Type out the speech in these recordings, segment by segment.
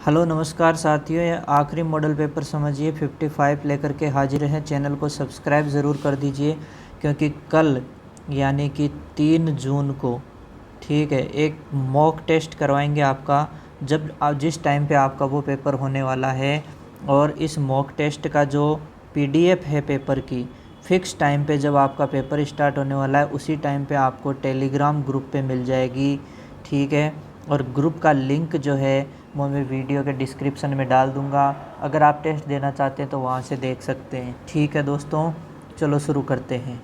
Hello नमस्कार साथियों, ये आखिरी मॉडल पेपर समझिए 55 लेकर के हाजिर हैं। चैनल को सब्सक्राइब ज़रूर कर दीजिए क्योंकि कल यानी कि 3 जून को ठीक है एक मॉक टेस्ट करवाएंगे आपका, जब जिस टाइम पे आपका वो पेपर होने वाला है। और इस मॉक टेस्ट का जो पीडीएफ है पेपर की, फ़िक्स टाइम पे जब आपका पेपर स्टार्ट होने वाला है उसी टाइम पे आपको टेलीग्राम ग्रुप पे मिल जाएगी। ठीक है, और ग्रुप का लिंक जो है वो मैं वीडियो के डिस्क्रिप्शन में डाल दूंगा। अगर आप टेस्ट देना चाहते हैं तो वहाँ से देख सकते हैं। ठीक है दोस्तों, चलो शुरू करते हैं।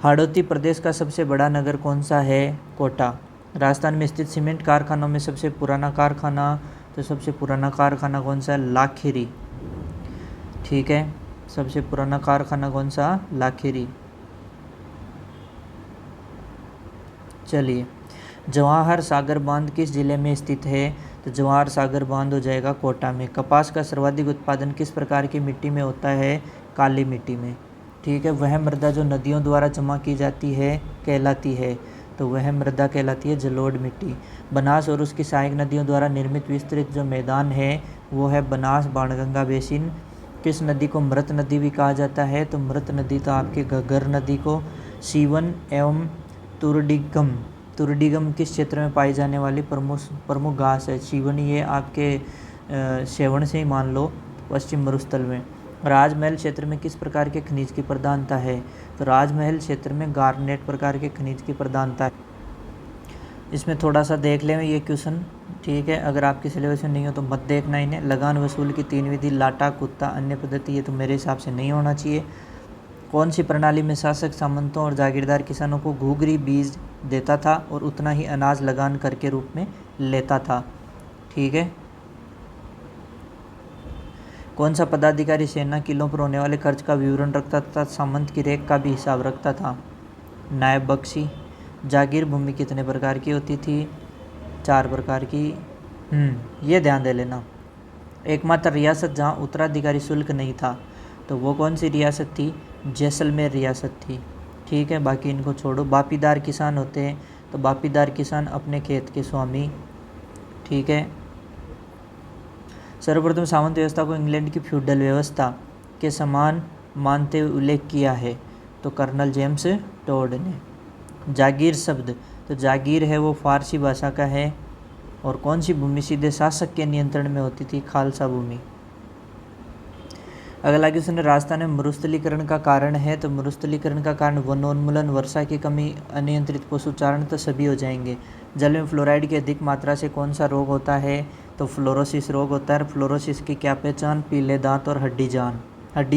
हाड़ौती प्रदेश का सबसे बड़ा नगर कौन सा है? कोटा। राजस्थान में स्थित सीमेंट कारखानों में सबसे पुराना कारखाना, तो सबसे पुराना कारखाना कौन सा है? लाखेरी। ठीक है, सबसे पुराना कारखाना कौन सा? लाखेरी। चलिए, जवाहर सागर बांध किस जिले में स्थित है? तो जवाहर सागर बांध हो जाएगा कोटा में। कपास का सर्वाधिक उत्पादन किस प्रकार की मिट्टी में होता है? काली मिट्टी में। ठीक है, वह मृदा जो नदियों द्वारा जमा की जाती है कहलाती है, तो वह मृदा कहलाती है जलोढ़ मिट्टी। बनास और उसकी सहायक नदियों द्वारा निर्मित विस्तृत जो मैदान है वो है बनास बाणगंगा बेसिन। किस नदी को मृत नदी भी कहा जाता है? तो मृत नदी तो आपके घग्गर नदी को। सीवन एवं तुरडिगम किस क्षेत्र में पाई जाने वाली प्रमुख घास है? सीवनी, ये आपके सेवण से ही मान लो, पश्चिम मरुस्थल में। राजमहल क्षेत्र में किस प्रकार के खनिज की प्रधानता है? तो राजमहल क्षेत्र में गार्नेट प्रकार के खनिज की प्रधानता है। इसमें थोड़ा सा देख लें ये क्वेश्चन। ठीक है, अगर आपके सिलेबस में नहीं हो तो मत देखना इन्हें। लगान वसूल की 3 विधि, लाटा, कुत्ता, अन्य पद्धति, ये तो मेरे हिसाब से नहीं होना चाहिए। कौन सी प्रणाली में शासक सामंतों और जागीरदार किसानों को घूघरी बीज देता था और उतना ही अनाज लगान कर के रूप में लेता था? ठीक है, कौन सा पदाधिकारी सेना किलों पर होने वाले खर्च का विवरण रखता था, सामंत की रेख का भी हिसाब रखता था? नायब बख्शी। जागीर भूमि कितने प्रकार की होती थी? 4 प्रकार की। ये ध्यान दे लेना। एकमात्र रियासत जहाँ उत्तराधिकारी शुल्क नहीं था, तो वो कौन सी रियासत थी? जैसलमेर रियासत थी। ठीक है, बाकी इनको छोड़ो। बापीदार किसान होते हैं, तो बापीदार किसान अपने खेत के स्वामी। ठीक है, सर्वप्रथम सामंत व्यवस्था को इंग्लैंड की फ्यूडल व्यवस्था के समान मानते हुए उल्लेख किया है, तो कर्नल जेम्स टोड ने। जागीर शब्द, तो जागीर है वो फारसी भाषा का है। और कौन सी भूमि सीधे शासक के नियंत्रण में होती थी? खालसा भूमि। अगला क्वेश्चन है, राजस्थान में मरुस्थलीकरण का कारण है, तो मरुस्थलीकरण का कारण वनोन्मूलन, वर्षा की कमी, अनियंत्रित पशुचारण, तो सभी हो जाएंगे। जल में फ्लोराइड की अधिक मात्रा से कौन सा रोग होता है? तो फ्लोरोसिस रोग होता है। फ्लोरोसिस की क्या पहचान? पीले दांत और हड्डी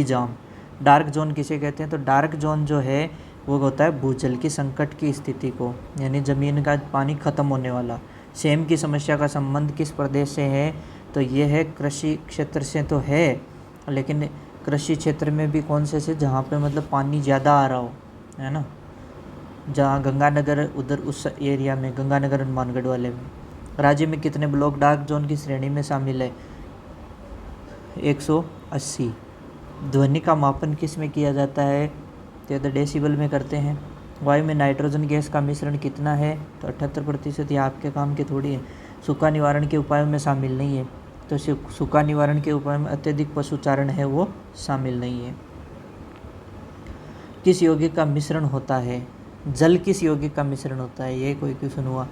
जाम। डार्क जोन किसे कहते हैं? तो डार्क जोन जो है वो होता है भूजल की संकट की स्थिति को, यानी ज़मीन का पानी खत्म होने वाला। सेम की समस्या का संबंध किस प्रदेश से है? तो ये है कृषि क्षेत्र से तो है, लेकिन कृषि क्षेत्र में भी कौन से जहाँ पे मतलब पानी ज़्यादा आ रहा हो, है ना, जहाँ गंगानगर, उधर उस एरिया में, गंगानगर हनुमानगढ़ वाले में। राज्य में कितने ब्लॉक डार्क जोन की श्रेणी में शामिल है? 180। ध्वनि का मापन किस में किया जाता है? तो डेसिबल में करते हैं। वायु में नाइट्रोजन गैस का मिश्रण कितना है? तो 78%। ये आपके काम की थोड़ी है। सूखा निवारण के उपायों में शामिल नहीं है, तो सूखा निवारण के उपाय में अत्यधिक पशुचारण है वो शामिल नहीं है। किस यौगिक का मिश्रण होता है? जल किस यौगिक का मिश्रण होता है? ये कोई क्वेश्चन हुआ।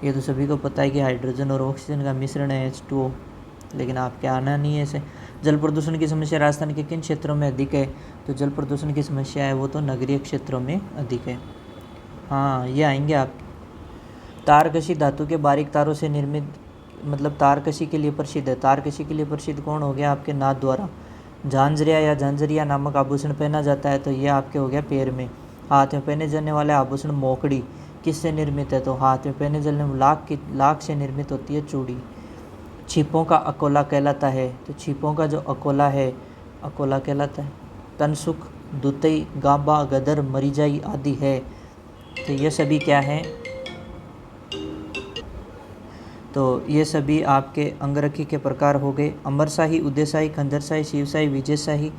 ये तो सभी को पता है कि हाइड्रोजन और ऑक्सीजन का मिश्रण है H2O, लेकिन आपके आना नहीं है ऐसे। जल प्रदूषण की समस्या राजस्थान के किन क्षेत्रों में अधिक है? तो जल प्रदूषण की समस्या है वो तो नगरीय क्षेत्रों में अधिक है। हाँ, ये आएंगे आप। तारकशी धातु के बारीक तारों से निर्मित, मतलब तारकशी के लिए प्रसिद्ध है। तारकशी के लिए प्रसिद्ध कौन हो गया? आपके नाथ द्वारा। झांझरिया या झंझरिया नामक आभूषण पहना जाता है, तो ये आपके हो गया पैर में। हाथ में पहने जाने वाले आभूषण मोकड़ी किससे निर्मित है? तो हाथ में पहने जाने लाख से निर्मित होती है चूड़ी। छिपों का अकोला कहलाता है, तो छिपों का जो अकोला है, अकोला कहलाता है। तनसुख, दुतई, गाबा, गदर, मरीजाई आदि है, तो ये सभी क्या हैं? तो ये सभी आपके अंगरखी के प्रकार हो गए। अमरशाही, उदयशाही, खंजरशाही, शिवशाही, विजयशाही।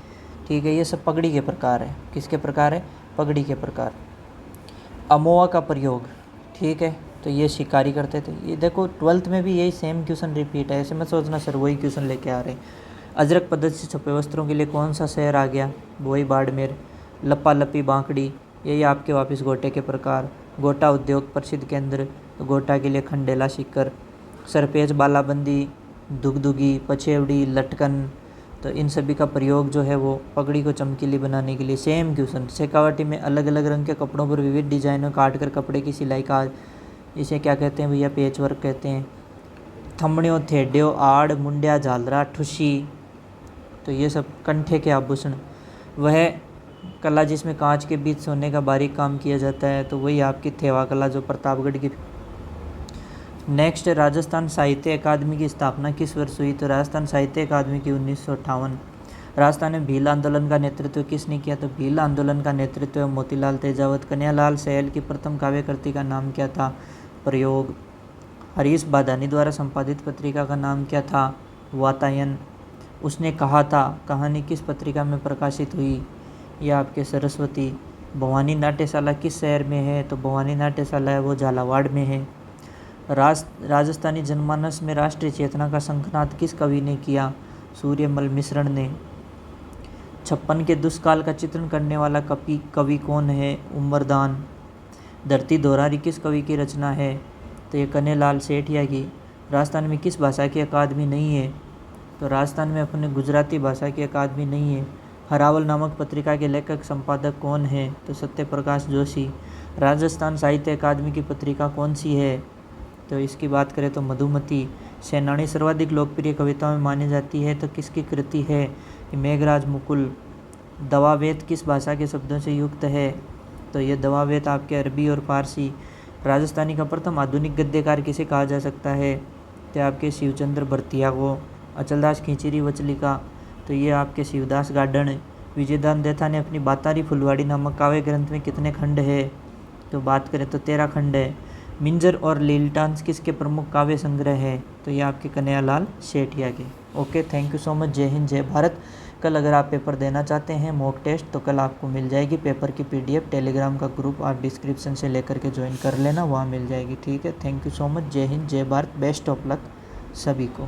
ठीक है, ये सब पगड़ी के प्रकार है। किसके प्रकार है? पगड़ी के प्रकार। अमोआ का प्रयोग, ठीक है, तो ये शिकारी करते थे। ये देखो 12th में भी यही सेम क्वेश्चन रिपीट है, ऐसे मत सोचना सर वही क्वेश्चन लेके आ रहे हैं। अजरक पद्धति से छपे वस्त्रों के लिए कौन सा शहर आ गया, वही बाड़मेर। लप्पा लप्पी बांकड़ी, यही आपके वापस गोटे के प्रकार। गोटा उद्योग प्रसिद्ध केंद्र, तो गोटा के लिए खंडेला सीकर। सरपेज बालाबंदी, दुगदुगी, पछेवड़ी, लटकन, तो इन सभी का प्रयोग जो है वो पगड़ी को चमकीली बनाने के लिए। Same question. शेखावटी में अलग अलग रंग के कपड़ों पर विविध डिजाइनों काट कर कपड़े की सिलाई का, इसे क्या कहते हैं भैया, पेच वर्क कहते हैं। थमड़ियों, थेड्यों, आड़, मुंडिया, झालरा, ठुसी, तो ये सब कंठे के आभूषण। वह कला जिसमें कांच के बीच सोने का बारीक काम किया जाता है, तो वही आपकी थेवा कला जो प्रतापगढ़ की। नेक्स्ट, राजस्थान साहित्य अकादमी की स्थापना किस वर्ष हुई, तो राजस्थान साहित्य अकादमी की 1958। राजस्थान में भील आंदोलन का नेतृत्व किसने किया, तो भील आंदोलन का नेतृत्व मोतीलाल तेजावत। कन्हैयालाल सहल की प्रथम काव्यकृति का नाम क्या था, प्रयोग। हरीश बादानी द्वारा संपादित पत्रिका का नाम क्या था, वातायन। उसने कहा था कहानी किस पत्रिका में प्रकाशित हुई, यह आपके सरस्वती। भवानी नाट्यशाला किस शहर में है, तो भवानी नाट्यशाला है वो झालावाड़ में है। राजस्थानी जनमानस में राष्ट्रीय चेतना का शंखनाद किस कवि ने किया, सूर्यमल मिश्रण ने। 56 के दुष्काल का चित्रण करने वाला कवि कौन है, उमरदान। धरती दोहरारी किस कवि की रचना है, तो ये कन्हैयालाल सेठिया की। राजस्थान में किस भाषा की अकादमी नहीं है, तो राजस्थान में अपने गुजराती भाषा की अकादमी नहीं है। हरावल नामक पत्रिका के लेखक संपादक कौन है, तो सत्यप्रकाश जोशी। राजस्थान साहित्य अकादमी की पत्रिका कौन सी है, तो इसकी बात करें तो मधुमती। सेनानी सर्वाधिक लोकप्रिय कविताओं में मानी जाती है, तो किसकी कृति है, मेघराज मुकुल। दवावेत किस भाषा के शब्दों से युक्त है, तो ये दवावेत आपके अरबी और फारसी। राजस्थानी का प्रथम आधुनिक गद्यकार किसे कहा जा सकता है, तो आपके शिवचंद्र भरतिया को। अचलदास खींचीरी वचलिका, तो ये आपके शिवदास गार्डन। विजयदान देथा ने अपनी बातारी फुलवाड़ी नामक काव्य ग्रंथ में कितने खंड है, तो बात करें तो 13 खंड है। मिंजर और लीलटांस किसके प्रमुख काव्य संग्रह है, तो ये आपके कन्हैयालाल सेठिया के। Okay, thank you so much. जय हिंद, जय भारत। कल अगर आप पेपर देना चाहते हैं मॉक टेस्ट, तो कल आपको मिल जाएगी पेपर की PDF। टेलीग्राम का ग्रुप आप डिस्क्रिप्शन से लेकर के ज्वाइन कर लेना, वहाँ मिल जाएगी। ठीक है, थैंक यू सो मच। जय हिंद, जय भारत। बेस्ट ऑफ लक सभी को।